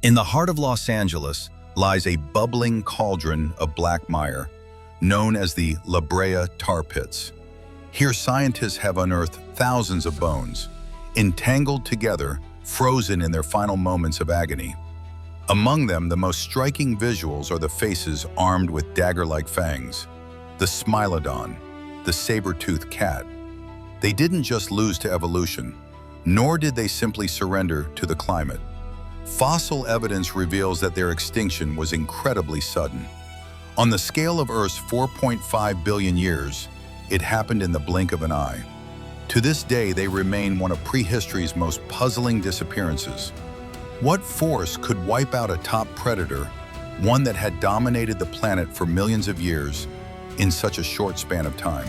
In the heart of Los Angeles lies a bubbling cauldron of black mire, known as the La Brea Tar Pits. Here scientists have unearthed thousands of bones, entangled together, frozen in their final moments of agony. Among them, the most striking visuals are the faces armed with dagger-like fangs, the Smilodon, the saber-toothed cat. They didn't just lose to evolution, nor did they simply surrender to the climate. Fossil evidence reveals that their extinction was incredibly sudden. On the scale of Earth's 4.5 billion years, it happened in the blink of an eye. To this day, they remain one of prehistory's most puzzling disappearances. What force could wipe out a top predator, one that had dominated the planet for millions of years, in such a short span of time?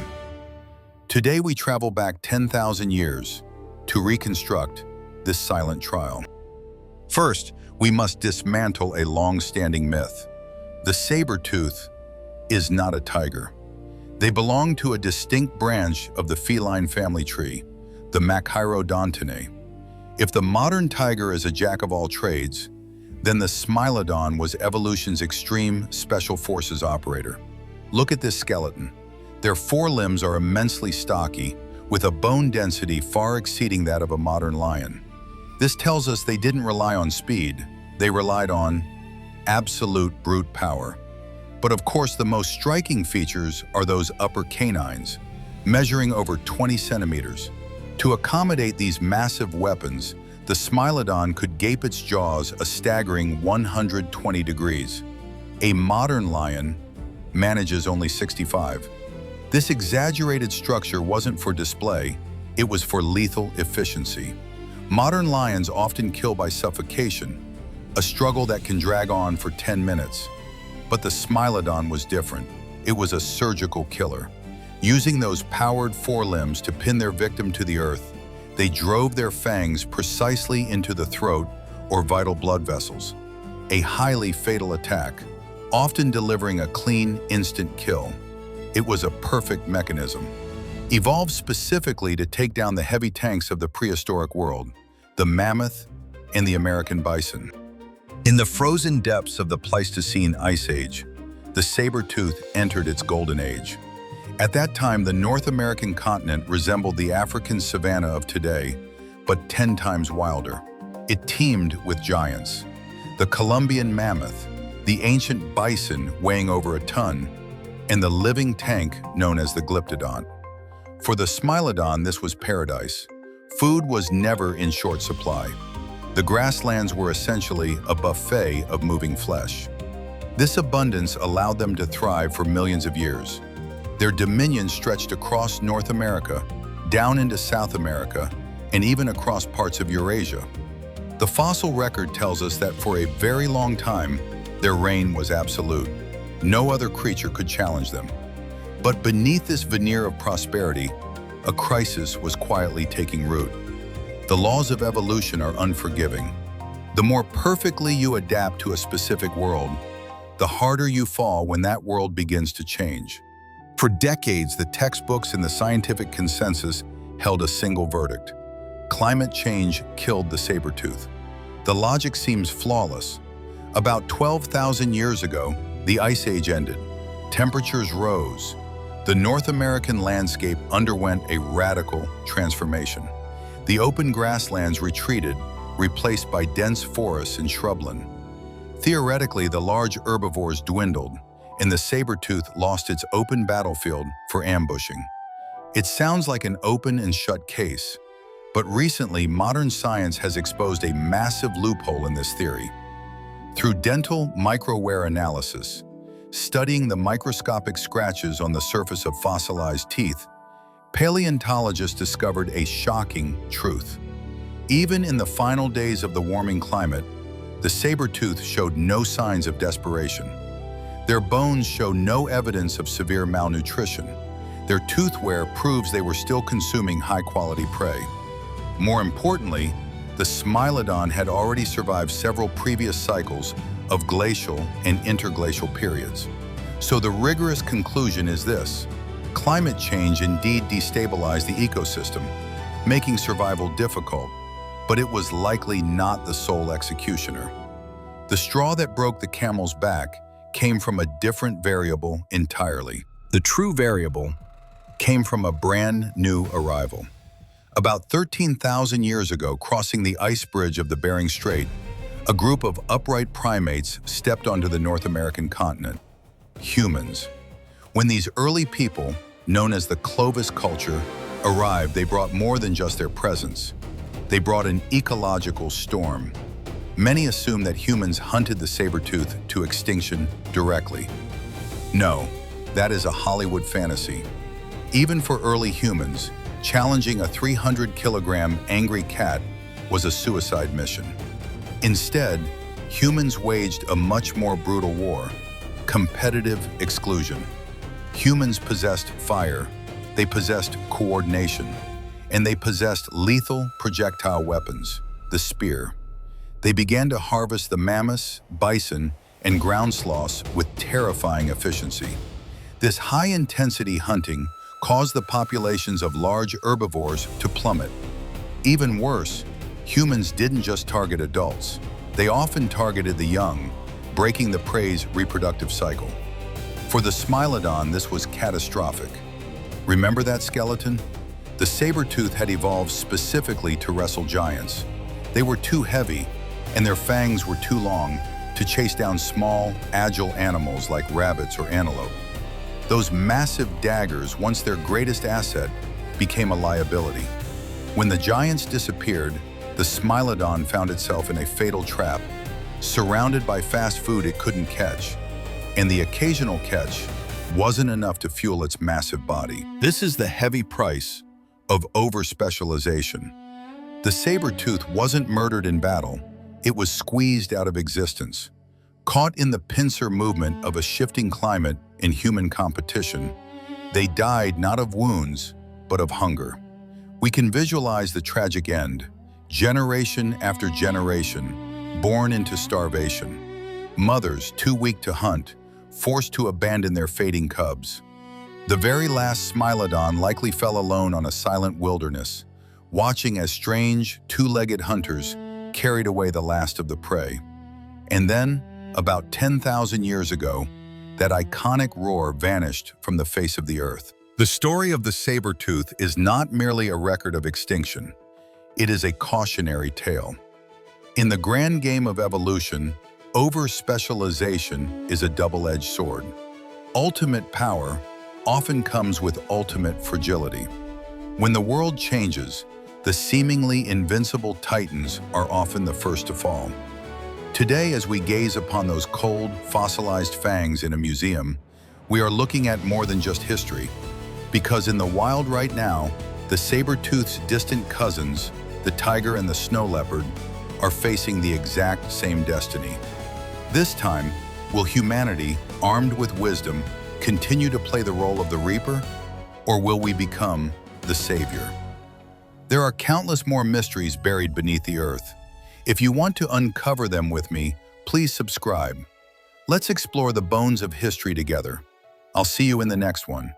Today, we travel back 10,000 years to reconstruct this silent trial. First, we must dismantle a long-standing myth. The saber-tooth is not a tiger. They belong to a distinct branch of the feline family tree, the Machairodontinae. If the modern tiger is a jack-of-all-trades, then the Smilodon was evolution's extreme special forces operator. Look at this skeleton. Their forelimbs are immensely stocky, with a bone density far exceeding that of a modern lion. This tells us they didn't rely on speed, they relied on absolute brute power. But of course, the most striking features are those upper canines, measuring over 20 centimeters. To accommodate these massive weapons, the Smilodon could gape its jaws a staggering 120 degrees. A modern lion manages only 65. This exaggerated structure wasn't for display, it was for lethal efficiency. Modern lions often kill by suffocation, a struggle that can drag on for 10 minutes. But the Smilodon was different. It was a surgical killer. Using those powered forelimbs to pin their victim to the earth, they drove their fangs precisely into the throat or vital blood vessels. A highly fatal attack, often delivering a clean, instant kill. It was a perfect mechanism, evolved specifically to take down the heavy tanks of the prehistoric world, the mammoth and the American bison. In the frozen depths of the Pleistocene Ice Age, the saber-tooth entered its golden age. At that time, the North American continent resembled the African savanna of today, but 10 times wilder. It teemed with giants. The Columbian mammoth, the ancient bison weighing over a ton, and the living tank known as the glyptodont. For the Smilodon, this was paradise. Food was never in short supply. The grasslands were essentially a buffet of moving flesh. This abundance allowed them to thrive for millions of years. Their dominion stretched across North America, down into South America, and even across parts of Eurasia. The fossil record tells us that for a very long time, their reign was absolute. No other creature could challenge them. But beneath this veneer of prosperity, a crisis was quietly taking root. The laws of evolution are unforgiving. The more perfectly you adapt to a specific world, the harder you fall when that world begins to change. For decades, the textbooks and the scientific consensus held a single verdict. Climate change killed the saber-tooth. The logic seems flawless. About 12,000 years ago, the Ice Age ended. Temperatures rose. The North American landscape underwent a radical transformation. The open grasslands retreated, replaced by dense forests and shrubland. Theoretically, the large herbivores dwindled, and the saber-tooth lost its open battlefield for ambushing. It sounds like an open and shut case, but recently modern science has exposed a massive loophole in this theory. Through dental microwear analysis, studying the microscopic scratches on the surface of fossilized teeth, paleontologists discovered a shocking truth. Even in the final days of the warming climate, the saber-tooth showed no signs of desperation. Their bones show no evidence of severe malnutrition. Their toothwear proves they were still consuming high-quality prey. More importantly, the Smilodon had already survived several previous cycles of glacial and interglacial periods. So the rigorous conclusion is this: climate change indeed destabilized the ecosystem, making survival difficult, but it was likely not the sole executioner. The straw that broke the camel's back came from a different variable entirely. The true variable came from a brand new arrival. About 13,000 years ago, crossing the ice bridge of the Bering Strait, a group of upright primates stepped onto the North American continent. Humans. When these early people, known as the Clovis culture, arrived, they brought more than just their presence. They brought an ecological storm. Many assume that humans hunted the saber-tooth to extinction directly. No, that is a Hollywood fantasy. Even for early humans, challenging a 300-kilogram angry cat was a suicide mission. Instead, humans waged a much more brutal war: competitive exclusion. Humans possessed fire, they possessed coordination, and they possessed lethal projectile weapons, the spear. They began to harvest the mammoths, bison, and ground sloths with terrifying efficiency. This high-intensity hunting caused the populations of large herbivores to plummet. Even worse, humans didn't just target adults. They often targeted the young, breaking the prey's reproductive cycle. For the Smilodon, this was catastrophic. Remember that skeleton? The saber-tooth had evolved specifically to wrestle giants. They were too heavy, and their fangs were too long to chase down small, agile animals like rabbits or antelope. Those massive daggers, once their greatest asset, became a liability. When the giants disappeared, the Smilodon found itself in a fatal trap, surrounded by fast food it couldn't catch. And the occasional catch wasn't enough to fuel its massive body. This is the heavy price of over-specialization. The saber-tooth wasn't murdered in battle, it was squeezed out of existence. Caught in the pincer movement of a shifting climate and human competition, they died not of wounds, but of hunger. We can visualize the tragic end: generation after generation, born into starvation. Mothers, too weak to hunt, forced to abandon their fading cubs. The very last Smilodon likely fell alone on a silent wilderness, watching as strange, two-legged hunters carried away the last of the prey. And then, about 10,000 years ago, that iconic roar vanished from the face of the earth. The story of the saber-tooth is not merely a record of extinction. It is a cautionary tale. In the grand game of evolution, over-specialization is a double-edged sword. Ultimate power often comes with ultimate fragility. When the world changes, the seemingly invincible titans are often the first to fall. Today, as we gaze upon those cold, fossilized fangs in a museum, we are looking at more than just history. Because in the wild right now, the saber-tooth's distant cousins, the tiger and the snow leopard, are facing the exact same destiny. This time, will humanity, armed with wisdom, continue to play the role of the reaper, or will we become the savior? There are countless more mysteries buried beneath the earth. If you want to uncover them with me, please subscribe. Let's explore the bones of history together. I'll see you in the next one.